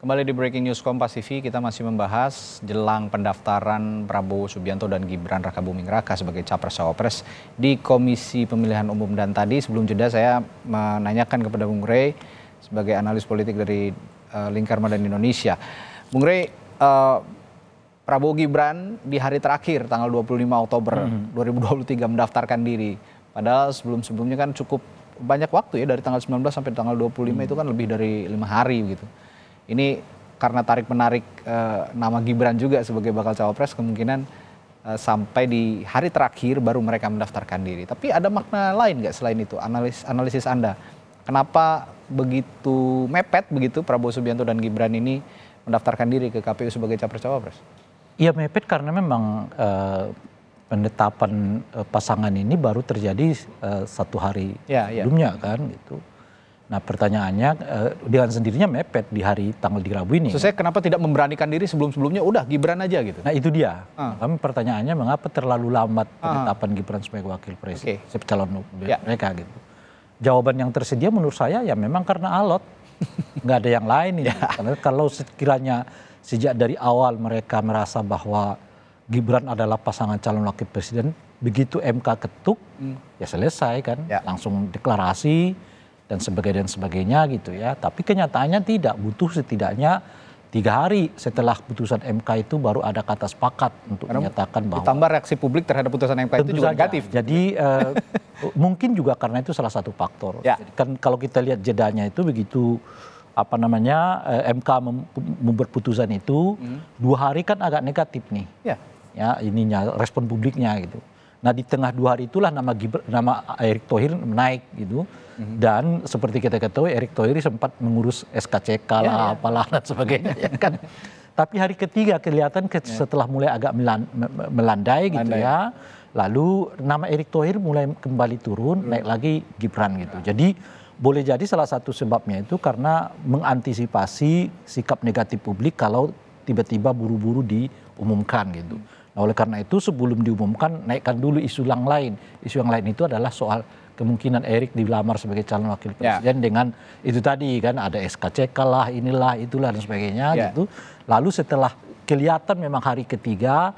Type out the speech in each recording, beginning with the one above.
Kembali di Breaking News Kompas TV, kita masih membahas jelang pendaftaran Prabowo Subianto dan Gibran Rakabuming Raka sebagai Capres-Cawapres di Komisi Pemilihan Umum. Dan tadi sebelum jeda saya menanyakan kepada Bung Rey sebagai analis politik dari Lingkar Madani Indonesia. Bung Rey, Prabowo Gibran di hari terakhir tanggal 25 Oktober 2023 mendaftarkan diri. Padahal sebelum-sebelumnya kan cukup banyak waktu ya, dari tanggal 19 sampai tanggal 25 itu kan lebih dari 5 hari gitu. Ini karena tarik-menarik nama Gibran juga sebagai bakal cawapres, kemungkinan sampai di hari terakhir baru mereka mendaftarkan diri. Tapi ada makna lain nggak selain itu, analisis Anda? Kenapa begitu mepet begitu Prabowo Subianto dan Gibran ini mendaftarkan diri ke KPU sebagai capres-cawapres? Iya, mepet karena memang penetapan pasangan ini baru terjadi satu hari sebelumnya kan gitu. Nah pertanyaannya dengan sendirinya mepet di hari tanggal di Rabu ini. Saya kenapa tidak memberanikan diri sebelum-sebelumnya udah Gibran aja gitu? Nah itu dia. Kami pertanyaannya mengapa terlalu lambat penetapan Gibran sebagai wakil presiden, calon mereka gitu. Jawaban yang tersedia menurut saya ya memang karena alot, nggak ada yang lain ini. Karena kalau sekiranya sejak dari awal mereka merasa bahwa Gibran adalah pasangan calon wakil presiden, begitu MK ketuk ya selesai kan, langsung deklarasi dan sebagainya gitu ya. Tapi kenyataannya tidak, butuh setidaknya 3 hari setelah putusan MK itu baru ada kata sepakat untuk menyatakan bahwa. Ditambah reaksi publik terhadap putusan MK itu juga negatif. Jadi mungkin juga karena itu salah satu faktor. Jadi kan kalau kita lihat jedanya itu begitu MK membuat putusan itu 2 hari kan agak negatif nih. Ya ininya respon publiknya gitu. Nah di tengah 2 hari itulah nama Erick Thohir naik gitu. Dan seperti kita ketahui Erick Thohir sempat mengurus SKCK lah apalah dan sebagainya ya kan. Tapi hari ketiga kelihatan setelah mulai agak melandai gitu ya. Lalu nama Erick Thohir mulai kembali turun, naik lagi Gibran gitu. Jadi boleh jadi salah satu sebabnya itu karena mengantisipasi sikap negatif publik kalau tiba-tiba buru-buru diumumkan gitu. Nah oleh karena itu sebelum diumumkan naikkan dulu isu yang lain. Isu yang lain itu adalah soal kemungkinan Erick dilamar sebagai calon wakil presiden dengan itu tadi kan ada SKCK lah, inilah, itulah dan sebagainya gitu. Lalu setelah kelihatan memang hari ketiga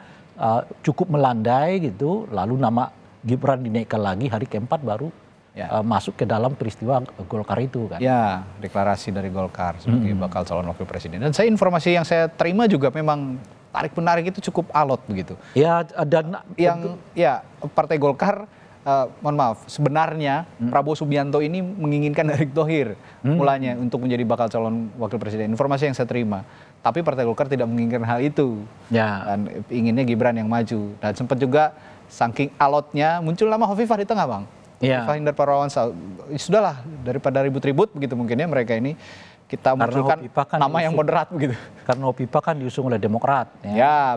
cukup melandai gitu, lalu nama Gibran dinaikkan lagi hari keempat baru masuk ke dalam peristiwa Golkar itu kan. Ya, deklarasi dari Golkar sebagai bakal calon wakil presiden. Dan informasi yang saya terima juga memang tarik-menarik itu cukup alot begitu. Ya, dan yang Partai Golkar mohon maaf, sebenarnya Prabowo Subianto ini menginginkan Erick Thohir mulanya untuk menjadi bakal calon wakil presiden. Informasi yang saya terima. Tapi Partai Golkar tidak menginginkan hal itu. Dan inginnya Gibran yang maju. Dan sempat juga saking alotnya muncul nama Hovifah di tengah, Bang. Hovifah Indar Parawansa. Sudahlah, daripada ribut-ribut begitu mungkin ya mereka ini. Kita munculkan nama yang moderat begitu. Karena Hovifah kan diusung oleh Demokrat.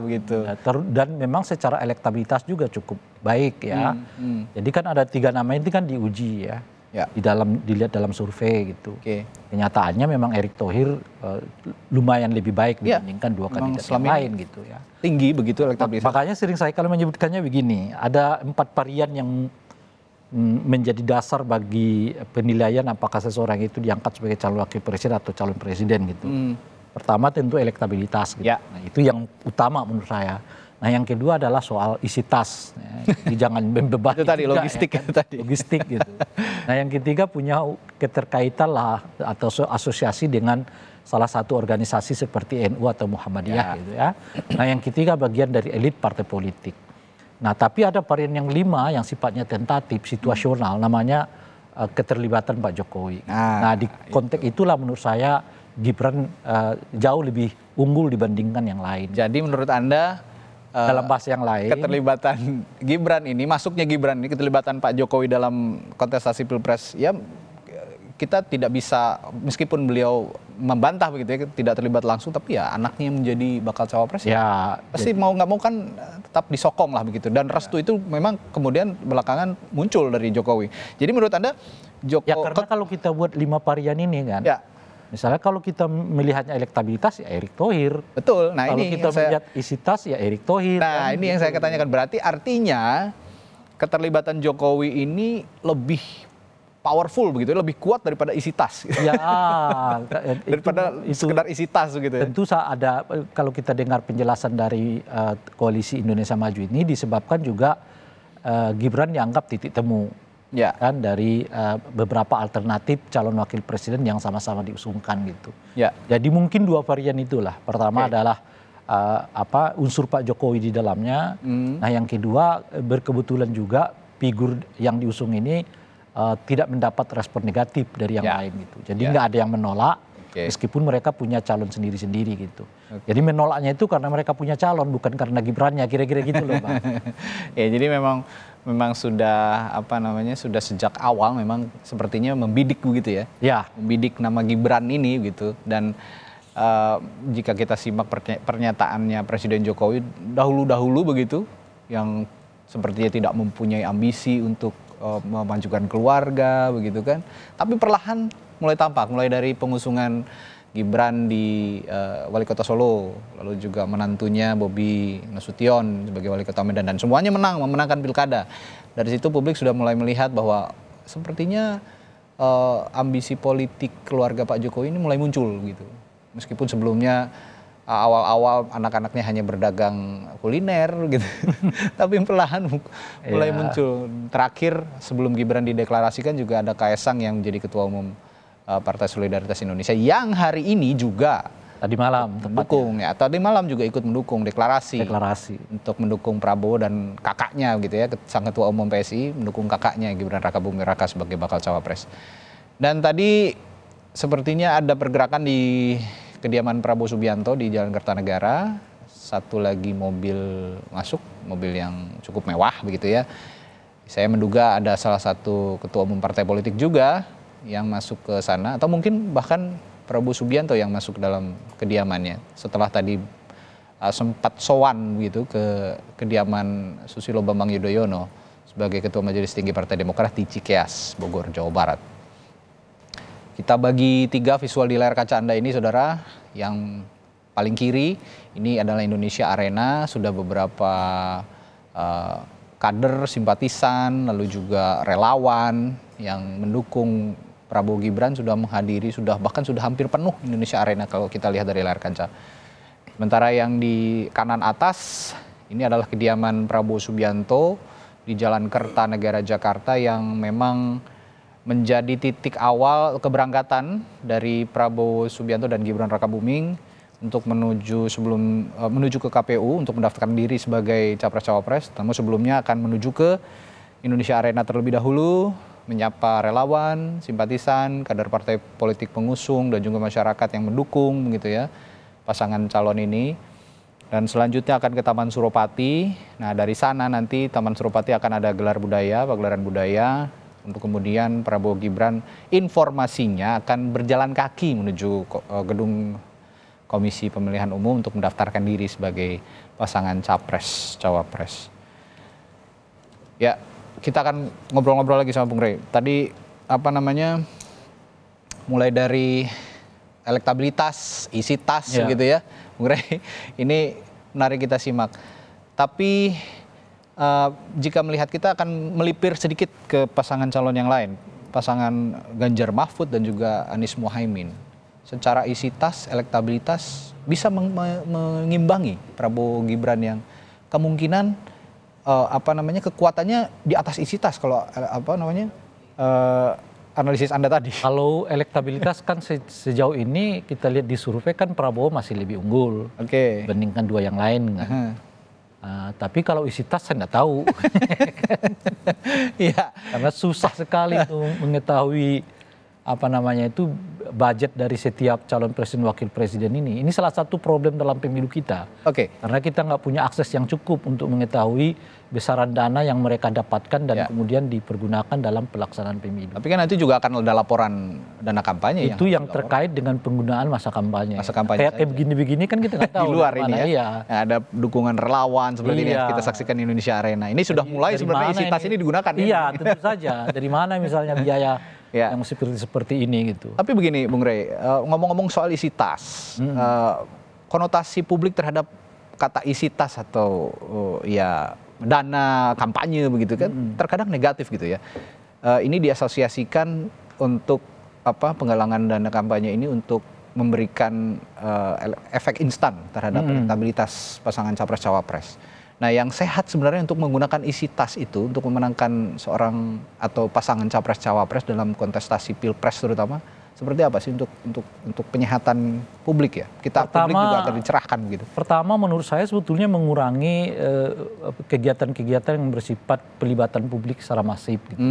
Begitu. Dan memang secara elektabilitas juga cukup baik ya. Jadi kan ada 3 nama ini kan diuji ya. Dilihat dalam survei gitu. Kenyataannya memang Erick Thohir lumayan lebih baik dibandingkan 2 kandidat yang lain gitu ya. Tinggi begitu elektabilitas. Makanya sering saya kalau menyebutkannya begini, ada 4 varian yang menjadi dasar bagi penilaian apakah seseorang itu diangkat sebagai calon wakil presiden atau calon presiden gitu. Pertama tentu elektabilitas gitu. Nah, itu yang utama menurut saya. Nah yang kedua adalah soal isi tas. Jadi jangan membebani. Itu tadi logistik Logistik gitu. Nah yang ketiga punya keterkaitan lah atau asosiasi dengan salah satu organisasi seperti NU atau Muhammadiyah gitu ya. Nah yang ketiga bagian dari elit partai politik. Nah tapi ada varian yang 5 yang sifatnya tentatif, situasional, namanya keterlibatan Pak Jokowi. Nah di konteks itulah menurut saya Gibran jauh lebih unggul dibandingkan yang lain. Jadi menurut Anda dalam bahasa yang lain, keterlibatan Gibran ini, masuknya Gibran ini, keterlibatan Pak Jokowi dalam kontestasi Pilpres, ya kita tidak bisa, meskipun beliau membantah begitu ya, tidak terlibat langsung, tapi ya anaknya menjadi bakal cawapres pasti mau nggak mau kan tetap disokong lah begitu. Dan restu itu memang kemudian belakangan muncul dari Jokowi. Jadi menurut Anda karena kalau kita buat 5 varian ini kan, misalnya kalau kita melihatnya elektabilitas ya Erick Thohir. Betul. Nah kalau ini kita melihat isi tas ya Erick Thohir. Nah ini yang saya tanyakan, berarti artinya keterlibatan Jokowi ini lebih powerful begitu, lebih kuat daripada isi tas. Ya, daripada sekedar isi tas gitu ya. Tentu ada, kalau kita dengar penjelasan dari Koalisi Indonesia Maju ini disebabkan juga Gibran dianggap titik temu kan dari beberapa alternatif calon wakil presiden yang sama-sama diusungkan gitu. Jadi mungkin dua varian itulah. Pertama adalah unsur Pak Jokowi di dalamnya. Nah yang kedua berkebetulan juga figur yang diusung ini tidak mendapat respon negatif dari yang lain gitu. Jadi nggak ada yang menolak, meskipun mereka punya calon sendiri-sendiri gitu. Jadi menolaknya itu karena mereka punya calon, bukan karena Gibrannya, kira-kira gitu loh, Bang. Ya, jadi memang sudah sudah sejak awal memang sepertinya membidik begitu ya. Ya. Membidik nama Gibran ini gitu. Dan jika kita simak pernyataannya Presiden Jokowi dahulu begitu, yang sepertinya tidak mempunyai ambisi untuk memajukan keluarga begitu kan, tapi perlahan mulai tampak, mulai dari pengusungan Gibran di Wali Kota Solo, lalu juga menantunya Bobi Nasution sebagai Wali Kota Medan, dan semuanya memenangkan pilkada. Dari situ publik sudah mulai melihat bahwa sepertinya ambisi politik keluarga Pak Jokowi ini mulai muncul gitu, meskipun sebelumnya awal-awal anak-anaknya hanya berdagang kuliner gitu. Tapi perlahan mulai muncul. Terakhir sebelum Gibran dideklarasikan juga ada Kaesang yang menjadi ketua umum Partai Solidaritas Indonesia yang hari ini juga tadi malam mendukung ya. Tadi malam juga ikut mendukung deklarasi untuk mendukung Prabowo dan kakaknya gitu ya, sang ketua umum PSI mendukung kakaknya Gibran Rakabuming Raka sebagai bakal cawapres. Dan tadi sepertinya ada pergerakan di kediaman Prabowo Subianto di Jalan Kertanegara. Satu lagi mobil masuk, mobil yang cukup mewah begitu ya. Saya menduga ada salah satu ketua umum partai politik juga yang masuk ke sana, atau mungkin bahkan Prabowo Subianto yang masuk dalam kediamannya setelah tadi sempat sowan gitu ke kediaman Susilo Bambang Yudhoyono sebagai Ketua Majelis Tinggi Partai Demokrat di Cikeas, Bogor, Jawa Barat. Kita bagi 3 visual di layar kaca Anda ini, saudara. Yang paling kiri ini adalah Indonesia Arena, sudah beberapa kader, simpatisan, lalu juga relawan yang mendukung Prabowo Gibran sudah menghadiri, bahkan sudah hampir penuh Indonesia Arena kalau kita lihat dari layar kaca. Sementara yang di kanan atas ini adalah kediaman Prabowo Subianto di Jalan Kertanegara Jakarta, yang memang menjadi titik awal keberangkatan dari Prabowo Subianto dan Gibran Rakabuming untuk menuju ke KPU untuk mendaftarkan diri sebagai capres-cawapres. Namun sebelumnya akan menuju ke Indonesia Arena terlebih dahulu, menyapa relawan, simpatisan, kader partai politik pengusung dan juga masyarakat yang mendukung begitu ya pasangan calon ini. Dan selanjutnya akan ke Taman Suropati. Nah, dari sana nanti Taman Suropati akan ada pagelaran budaya. Untuk kemudian Prabowo Gibran informasinya akan berjalan kaki menuju gedung Komisi Pemilihan Umum untuk mendaftarkan diri sebagai pasangan capres-cawapres. Ya, kita akan ngobrol-ngobrol lagi sama Bung Rey. Tadi mulai dari elektabilitas, isi tas gitu ya, Bung Rey. Ini menarik kita simak. Tapi jika melihat, kita akan melipir sedikit ke pasangan calon yang lain, pasangan Ganjar Mahfud dan juga Anies Mohaimin. Secara isi tas, elektabilitas bisa mengimbangi Prabowo Gibran yang kemungkinan kekuatannya di atas isi tas kalau analisis Anda tadi. Kalau elektabilitas kan sejauh ini kita lihat di survei kan Prabowo masih lebih unggul dibandingkan dua yang lain kan. Tapi kalau isi tas saya nggak tahu. Ya, karena susah sekali tuh mengetahui budget dari setiap calon presiden wakil presiden ini. Ini salah satu problem dalam pemilu kita. Karena kita nggak punya akses yang cukup untuk mengetahui besaran dana yang mereka dapatkan dan kemudian dipergunakan dalam pelaksanaan pemilu. Tapi kan nanti juga akan ada laporan dana kampanye. Itu yang terkait dengan penggunaan masa kampanye. Kayak begini-begini kan kita nggak tahu. Di luar ini ya. Ada dukungan relawan seperti ini yang kita saksikan di Indonesia Arena. Ini sudah mulai sebenarnya isi tas ini digunakan. Iya, tentu saja. Dari mana misalnya biaya yang seperti ini gitu. Tapi begini Bung Rey, ngomong-ngomong soal isi tas, konotasi publik terhadap kata isi tas atau dana kampanye begitu kan terkadang negatif gitu ya. ini diasosiasikan untuk penggalangan dana kampanye ini untuk memberikan efek instan terhadap elektabilitas pasangan capres-cawapres. Nah, yang sehat sebenarnya untuk menggunakan isi tas itu untuk memenangkan seorang atau pasangan capres-cawapres dalam kontestasi pilpres terutama, seperti apa sih untuk penyehatan publik ya? Publik juga akan dicerahkan gitu. Pertama, menurut saya sebetulnya mengurangi kegiatan-kegiatan yang bersifat pelibatan publik secara masif. Gitu.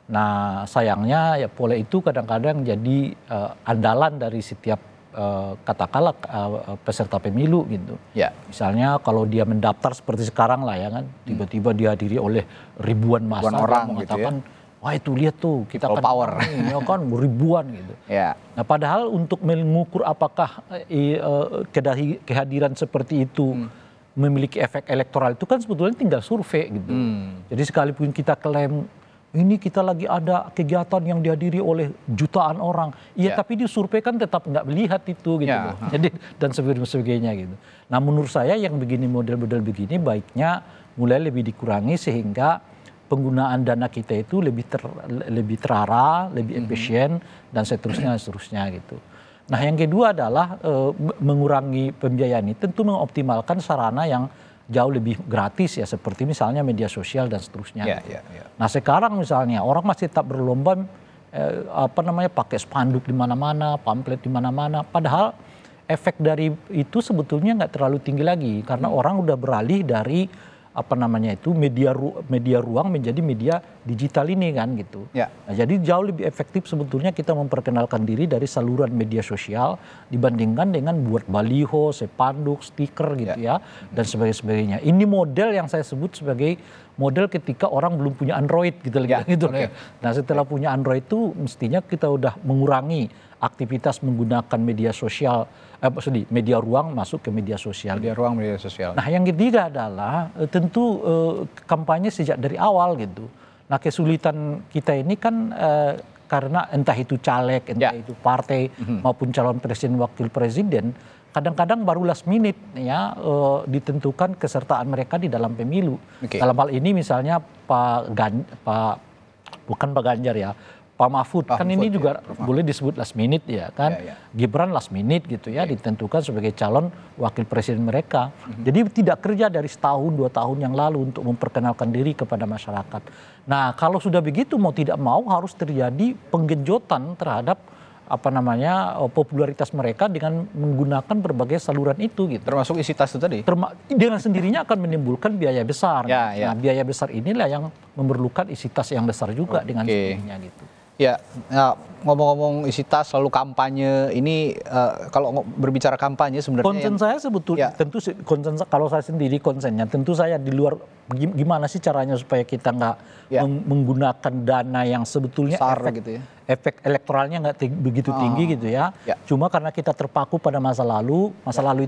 Nah, sayangnya ya pola itu kadang-kadang jadi andalan dari setiap katakanlah peserta pemilu gitu. Ya. Misalnya kalau dia mendaftar seperti sekarang lah ya kan, tiba-tiba dihadiri oleh ribuan massa orang mengatakan, gitu ya. Wah itu lihat tuh kita kan power ini kan ribuan gitu. Ya. Nah padahal untuk mengukur apakah kehadiran seperti itu memiliki efek elektoral itu kan sebetulnya tinggal survei gitu. Jadi sekalipun kita klaim ini kita lagi ada kegiatan yang dihadiri oleh jutaan orang. Iya, tapi di survei kan tetap nggak melihat itu gitu. Jadi dan sebagainya gitu. Nah, menurut saya yang begini model-model begini baiknya mulai lebih dikurangi sehingga penggunaan dana kita itu lebih terarah, lebih efisien dan seterusnya gitu. Nah, yang kedua adalah mengurangi pembiayaan ini tentu mengoptimalkan sarana yang jauh lebih gratis ya, seperti misalnya media sosial dan seterusnya. Nah sekarang misalnya orang masih tetap berlomba pakai spanduk di mana-mana, pamflet di mana-mana. Padahal efek dari itu sebetulnya nggak terlalu tinggi lagi karena orang udah beralih dari media ruang menjadi media digital ini kan gitu. Nah, jadi jauh lebih efektif sebetulnya kita memperkenalkan diri dari saluran media sosial dibandingkan dengan buat baliho, spanduk, stiker gitu ya dan sebagainya. Ini model yang saya sebut sebagai model ketika orang belum punya Android gitu gitu. Nah, setelah punya Android itu mestinya kita udah mengurangi aktivitas menggunakan media sosial, media ruang masuk ke media sosial. Media ruang, media sosial. Nah, yang ketiga adalah tentu kampanye sejak dari awal gitu. Nah, kesulitan kita ini kan karena entah itu caleg, entah itu partai maupun calon presiden, wakil presiden, kadang-kadang baru last minute ya ditentukan kesertaan mereka di dalam pemilu. Dalam hal ini misalnya bukan Pak Ganjar ya. Pak Mahfud kan ini juga boleh disebut last minute ya kan. Gibran last minute gitu ya ditentukan sebagai calon wakil presiden mereka. Jadi tidak kerja dari setahun 2 tahun yang lalu untuk memperkenalkan diri kepada masyarakat. Nah kalau sudah begitu mau tidak mau harus terjadi penggenjotan terhadap popularitas mereka dengan menggunakan berbagai saluran itu gitu. Termasuk isi tas itu tadi? Dengan sendirinya akan menimbulkan biaya besar. Nah biaya besar inilah yang memerlukan isi tas yang besar juga dengan sendirinya gitu. Ya, ngomong-ngomong isi tas lalu kampanye ini kalau berbicara kampanye sebenarnya konsen saya sebetulnya tentu konsen kalau saya sendiri konsennya tentu saya di luar gimana sih caranya supaya kita nggak menggunakan dana yang sebetulnya efek elektoralnya nggak begitu tinggi gitu ya. Cuma karena kita terpaku pada masa lalu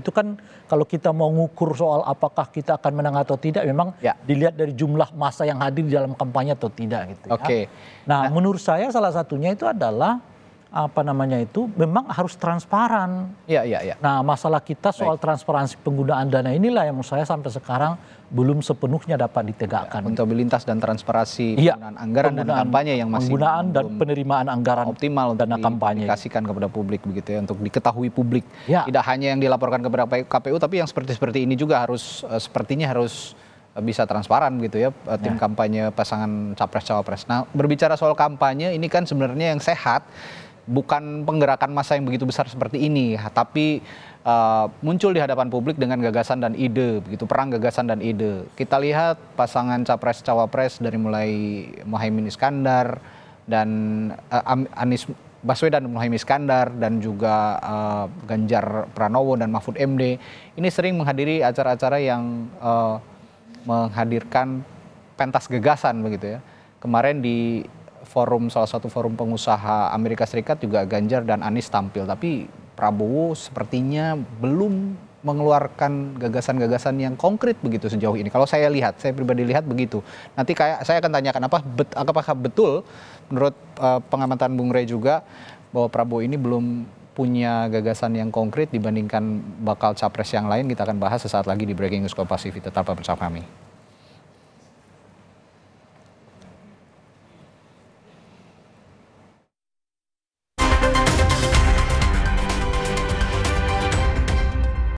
itu kan kalau kita mau ngukur soal apakah kita akan menang atau tidak memang dilihat dari jumlah massa yang hadir di dalam kampanye atau tidak gitu ya. Nah, menurut saya salah satunya itu adalah memang harus transparan. Nah, masalah kita soal transparansi penggunaan dana inilah yang menurut saya sampai sekarang belum sepenuhnya dapat ditegakkan. Akuntabilitas dan transparansi penggunaan anggaran dan kampanye yang masih penggunaan dan penerimaan anggaran optimal dana kampanye dikomunikasikan kepada publik begitu ya, untuk diketahui publik. Tidak hanya yang dilaporkan kepada KPU tapi yang seperti ini juga sepertinya harus bisa transparan gitu ya, tim kampanye pasangan capres-cawapres. Nah, berbicara soal kampanye ini kan sebenarnya yang sehat bukan penggerakan massa yang begitu besar seperti ini, tapi muncul di hadapan publik dengan gagasan dan ide, begitu perang gagasan dan ide. Kita lihat pasangan capres-cawapres dari mulai Muhaimin Iskandar dan Anies Baswedan, Muhaimin Iskandar dan juga Ganjar Pranowo dan Mahfud MD ini sering menghadiri acara-acara yang menghadirkan pentas gagasan begitu ya. Kemarin di salah satu forum pengusaha Amerika Serikat juga Ganjar dan Anies tampil, tapi Prabowo sepertinya belum mengeluarkan gagasan-gagasan yang konkret begitu sejauh ini. Kalau saya pribadi lihat begitu. Nanti saya akan tanyakan apakah betul menurut pengamatan Bung Rey juga bahwa Prabowo ini belum punya gagasan yang konkret dibandingkan bakal capres yang lain. Kita akan bahas sesaat lagi di Breaking News Kompas TV. Tetap bersama kami.